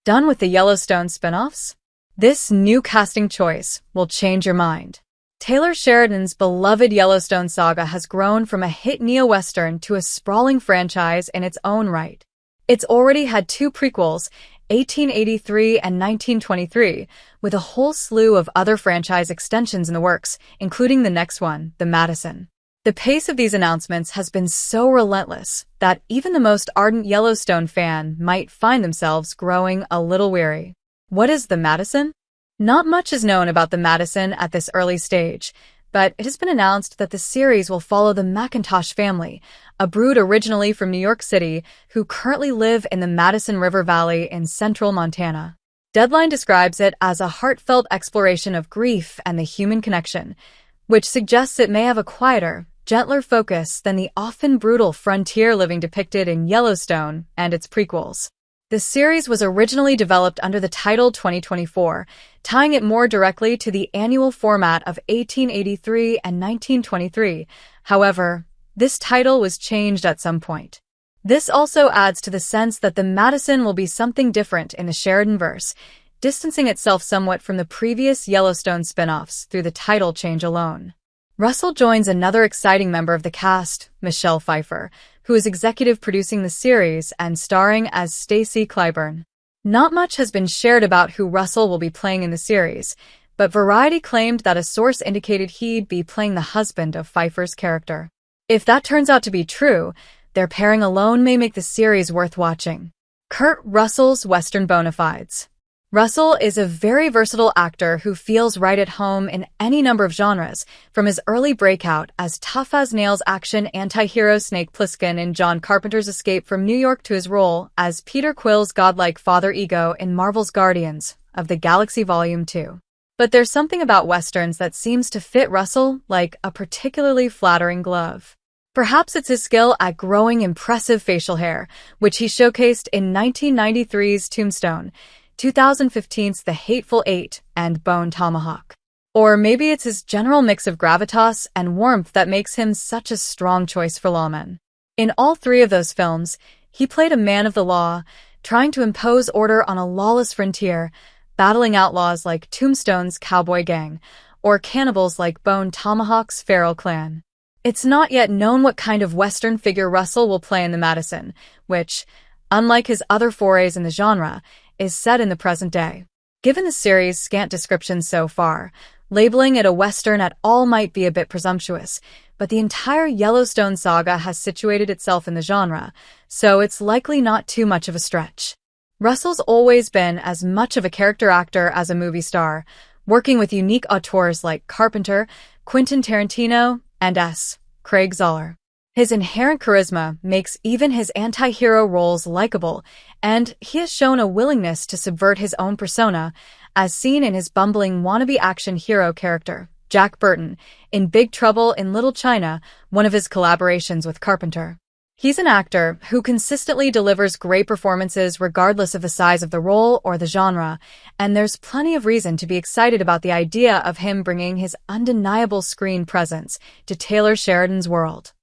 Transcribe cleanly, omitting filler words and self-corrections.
Done with the Yellowstone spinoffs? This new casting choice will change your mind. Taylor Sheridan's beloved Yellowstone saga has grown from a hit neo-western to a sprawling franchise in its own right. It's already had two prequels, 1883 and 1923, with a whole slew of other franchise extensions in the works, including the next one, the Madison. The pace of these announcements has been so relentless that even the most ardent Yellowstone fan might find themselves growing a little weary. What is the Madison? Not much is known about the Madison at this early stage, but it has been announced that the series will follow the McIntosh family, a brood originally from New York City who currently live in the Madison River Valley in central Montana. Deadline describes it as a heartfelt exploration of grief and the human connection, which suggests it may have a quieter, gentler focus than the often brutal frontier living depicted in Yellowstone and its prequels. The series was originally developed under the title 2024, tying it more directly to the annual format of 1883 and 1923. However, this title was changed at some point. This also adds to the sense that the Madison will be something different in the Sheridan-verse, distancing itself somewhat from the previous Yellowstone spin-offs through the title change alone. Russell joins another exciting member of the cast, Michelle Pfeiffer, who is executive producing the series and starring as Stacy Clyburn. Not much has been shared about who Russell will be playing in the series, but Variety claimed that a source indicated he'd be playing the husband of Pfeiffer's character. If that turns out to be true, their pairing alone may make the series worth watching. Kurt Russell's Western bona fides. Russell is a very versatile actor who feels right at home in any number of genres, from his early breakout as tough-as-nails action anti-hero Snake Plissken in John Carpenter's Escape from New York to his role as Peter Quill's godlike father Ego in Marvel's Guardians of the Galaxy Volume 2. But there's something about Westerns that seems to fit Russell like a particularly flattering glove. Perhaps it's his skill at growing impressive facial hair, which he showcased in 1993's Tombstone, 2015's The Hateful Eight, and Bone Tomahawk. Or maybe it's his general mix of gravitas and warmth that makes him such a strong choice for lawmen. In all three of those films, he played a man of the law, trying to impose order on a lawless frontier, battling outlaws like Tombstone's cowboy gang, or cannibals like Bone Tomahawk's feral clan. It's not yet known what kind of Western figure Russell will play in the Madison, which, unlike his other forays in the genre, is set in the present day. Given the series' scant description so far, labeling it a Western at all might be a bit presumptuous, but the entire Yellowstone saga has situated itself in the genre, so it's likely not too much of a stretch. Russell's always been as much of a character actor as a movie star, working with unique auteurs like Carpenter, Quentin Tarantino, and Craig Zahler. His inherent charisma makes even his anti-hero roles likable, and he has shown a willingness to subvert his own persona, as seen in his bumbling wannabe action hero character, Jack Burton, in Big Trouble in Little China, one of his collaborations with Carpenter. He's an actor who consistently delivers great performances regardless of the size of the role or the genre, and there's plenty of reason to be excited about the idea of him bringing his undeniable screen presence to Taylor Sheridan's world.